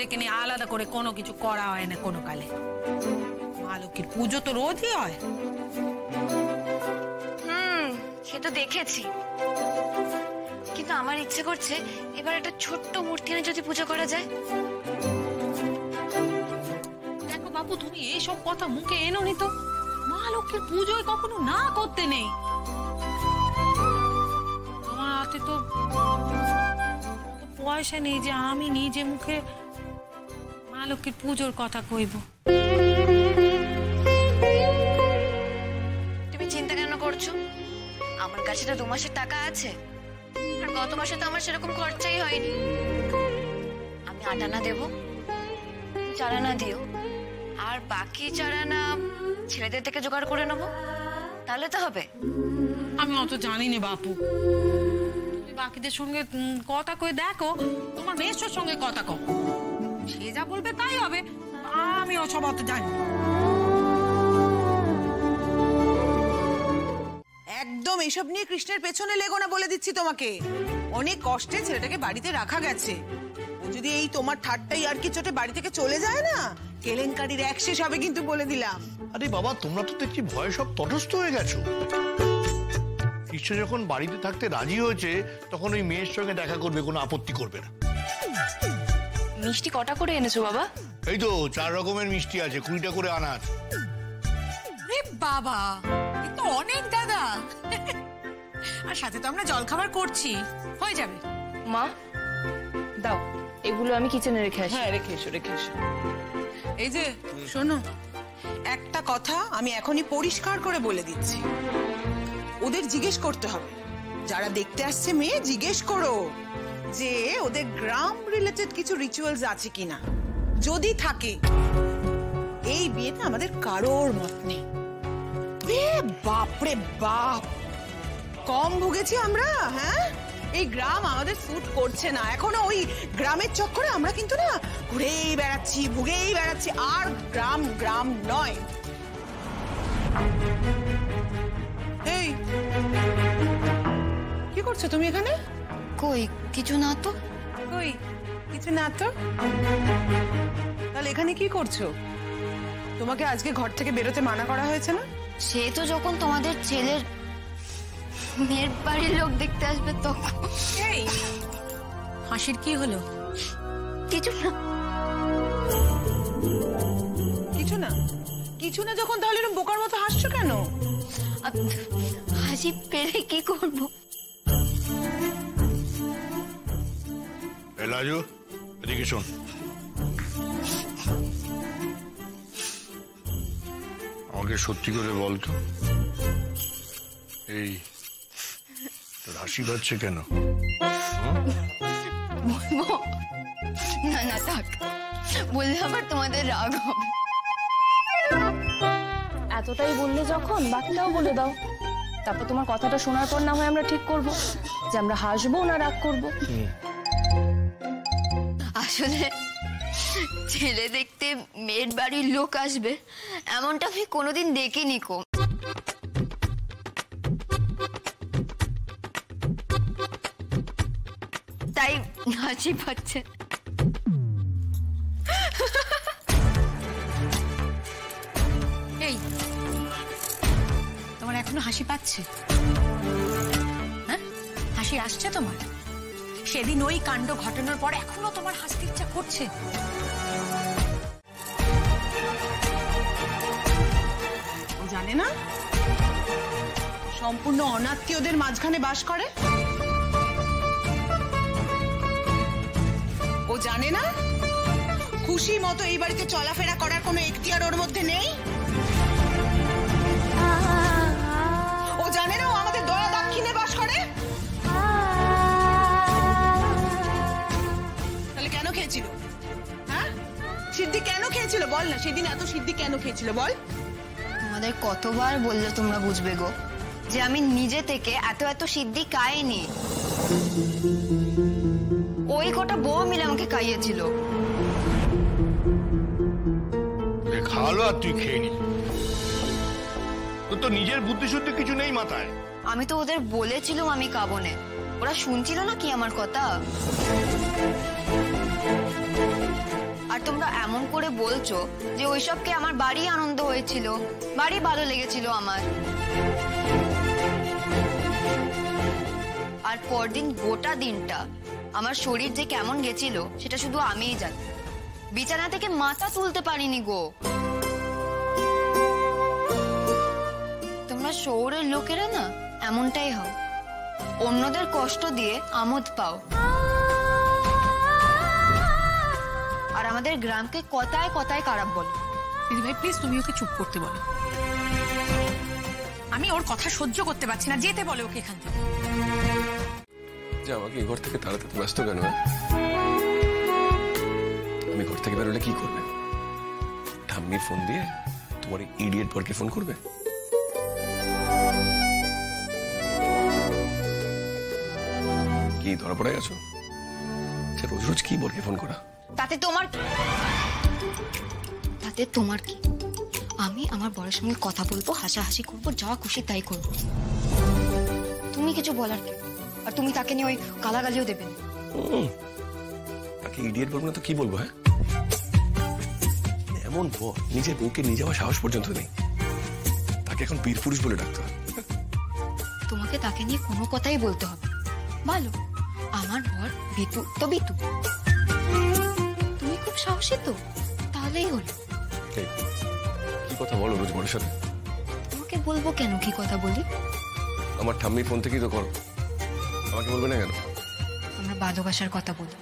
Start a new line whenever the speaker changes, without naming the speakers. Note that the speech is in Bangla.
ছেলেকে নিয়ে আলাদা করে কোনো কিছু করা হয় না কোনো কালে। মা লক্ষ্মীর পুজো তো রোজই হয়।
সে তো দেখেছি, কিন্তু আমার ইচ্ছে করছে এবার একটা ছোট্ট মূর্তি এনে যদি পুজো করা যায়।
দেখো বাপু, তুমি এইসব কথা মুখে এনো নি তো। মা লক্ষ্মীর পুজোয় কখনো না করতে নেই। আমার হাতে তো পয়সা নেই যে আমি নিজে মুখে মা লক্ষ্মীর পুজোর কথা কইব।
তুমি চিন্তা কেন করছো? আমার কাছে তো 2 মাসের টাকা আছে, আর গত মাসে তো আমার সেরকম খরচাই হয়নি। আমি 8 আনা দেবো, 4 আনা দিও, আর বাকি 4 আনা ছেলেদের থেকে জোগাড় করে নেবো, তাহলে তো হবে।
আমি অত জানি না বাপু, তুমি বাকিদের সঙ্গে কথা কয়ে দেখো, তোমার মেয়ের সঙ্গে কথা কও, সে যা বলবে তাই হবে। আমি ওসব অত জানি।
একদম এসব নিয়ে কৃষ্ণের পেছনে লেগো না বলে দিচ্ছি তোমাকে। অনেক কষ্টে ছেলেটাকে বাড়িতে রাখা গেছে। ও যদি এই তোমার ঠাট্টাই আর কি চোটে বাড়ি থেকে চলে যায় না, কেলেঙ্কারির এক শেষ হবে কিন্তু বলে দিলাম।
আরে বাবা, তোমরা তো দেখছি ভয়ে সব তটস্থ হয়ে গেছো। কৃষ্ণ যখন বাড়িতে থাকতে রাজি হয়েছে, তখন ওই মেয়ের সঙ্গে দেখা করবে, কোনো আপত্তি করবে না।
মিষ্টি কটা করে এনেছো বাবা?
এই তো 4 রকমের মিষ্টি আছে, 20টা করে আনা আছে।
বাবা, এ তো অনেক দাদা। আর সাথে তো আমরা জলখাবার করছি, হয়ে যাবে।
মা দাও, এগুলো আমি কিচেনে রেখে আসি।
হ্যাঁ, রেখে এসো, রেখে এসো। এই যে শোনো, একটা কথা আমি এখনই পরিষ্কার করে বলে দিচ্ছি। ওদের জিজ্ঞেস করতে হবে, যারা দেখতে আসছে মেয়ে, জিজ্ঞেস করো যে ওদের গ্রাম রিলেটেড কিছু রিচুয়ালস আছে কিনা। যদি থাকে, এই বিয়েতে আমাদের কারোর মত নেই। বাপরে বাপ, কম ভুগেছি আমরা। হ্যাঁ, এই গ্রাম আমাদের স্যুট করছে না এখনো। ওই গ্রামের চক্করে আমরা কিন্তু না ঘুরেই বেড়াচ্ছি, ভুগেই বেড়াচ্ছি, আর গ্রাম গ্রাম নয়। এই কি করছো তুমি এখানে?
কই কিছু না তো।
কই কিছু না তো? তাহলে এখানে কি করছো? তোমাকে আজকে ঘর থেকে বেরোতে মানা করা হয়েছে না?
সে তো যখন তোমাদের ছেলের মেয়ের বাড়ির লোক দেখতে আসবে তখন।
এই হাসির কি হলো?
কিছু না।
কিছু না? কিছু না যখন, তাহলে এরকম বোকার মতো হাসছো কেন?
হাসি পেরে কি করব?
লাজু, এদিকে শোন। আমাকে সত্যি করে বলতো, এই তোর হাসি পাচ্ছে কেন?
না না থাক, বললে আবার তোমাদের রাগ হবে।
এতটাই বললে যখন, বাকিটাও বলে দাও। তারপর তোমার কথাটা শোনার পর না হয় আমরা ঠিক করব যে আমরা হাসবো না রাগ করবো।
আসলে ছেলে দেখতে মেয়ের বাড়ির লোক আসবে এমনটা আমি কোনোদিন দেখিনি কো। তাই হাসি পাচ্ছে।
এই তোমার এখনো হাসি পাচ্ছে? হ্যাঁ, হাসি আসছে তোমার? সেদিন ওই কাণ্ড ঘটানোর পর এখনো তোমার হাসতে ইচ্ছা করছে?
ও জানে না সম্পূর্ণ অনাত্মীয়দের মাঝখানে বাস করে? ও জানে না খুশি মতো এই বাড়িতে চলাফেরা করার কোনো এখতিয়ার ওর মধ্যে নেই? ও জানে না ও আমাদের দয়া দাক্ষিণে বাস করে? তাহলে কেন খেয়েছিল? হ্যাঁ, সিদ্ধি কেন খেয়েছিল বল না? সেদিন এত সিদ্ধি কেন খেয়েছিল বল?
তোমাদের কতবার বললে তোমরা বুঝবে গো যে আমি নিজে থেকে এত এত সিদ্ধি খাইনি। ওই কটা বউ মিলে আমাকে খাইয়েছিল।
খাওয়ালো আর তুই খেয়ে নি। তোর তো নিজের বুদ্ধি শুদ্ধি কিছু নেই মাথায়।
আমি তো ওদের বলেছিলাম আমি খাবো না, ওরা শুনছিল না কি আমার কথা? আর তোমরা এমন করে বলছো যে ওইসবকে আমার বাড়ি আনন্দ হয়েছিল, বাড়ি ভালো লেগেছিল আমার। আর পরদিন গোটা দিনটা আমার শরীর যে কেমন গেছিল সেটা শুধু আমিই জানি। বিছানা থেকে মাথা তুলতে পারিনি গো। তোমরা শহরের লোকেরা না এমনটাই হও, অন্যদের কষ্ট দিয়ে আমোদ পাও, আর আমাদের গ্রামকে কথায় কথায় খারাপ বলো।
দিদি ভাই প্লিজ তুমি ওকে চুপ করতে বলো। আমি ওর কথা সহ্য করতে পারছি না, যেতে বলে ওকে এখান থেকে।
যে আমাকে এই ঘর থেকে তাড়াতে ব্যস্ত কেন? আমি ঘর থেকে বেরোলে কি করবে? ঠাম্মির ফোন দিয়ে তোমার ইডিয়েট বরকে ফোন করবে? কি ধরা পড়ে গেছো? রোজ রোজ কি বরকে ফোন করা?
তাতে তোমার কি? আমি আমার বরের সঙ্গে কথা বলবো, হাসাহাসি করবো, যা খুশি তাই করবো। তুমি কিছু বলার কি? আর তুমি তাকে নিয়ে ওই গালাগালিও দেবেন?
তাকে ইডিয়েট বলবো না তো কি বলবো? হ্যাঁ, এমন বর নিজের বউকে নিয়ে যাওয়ার সাহস পর্যন্ত নেই, তাকে এখন বীর পুরুষ বলে ডাকতে হয়।
তোমাকে তাকে নিয়ে কোনো কথাই বলতে হবে। ভালো, আমার বর বিতু তো বিতু, তুমি খুব সাহসী তো, তাহলেই হলো।
কি কথা বলো রোজ বরের সাথে?
তোমাকে বলবো কেন? কি কথা বলি?
আমার ঠাম্মির ফোন থেকেই তো করো, আমাকে বলবে না কেন?
আমরা ভালোবাসার কথা বলি।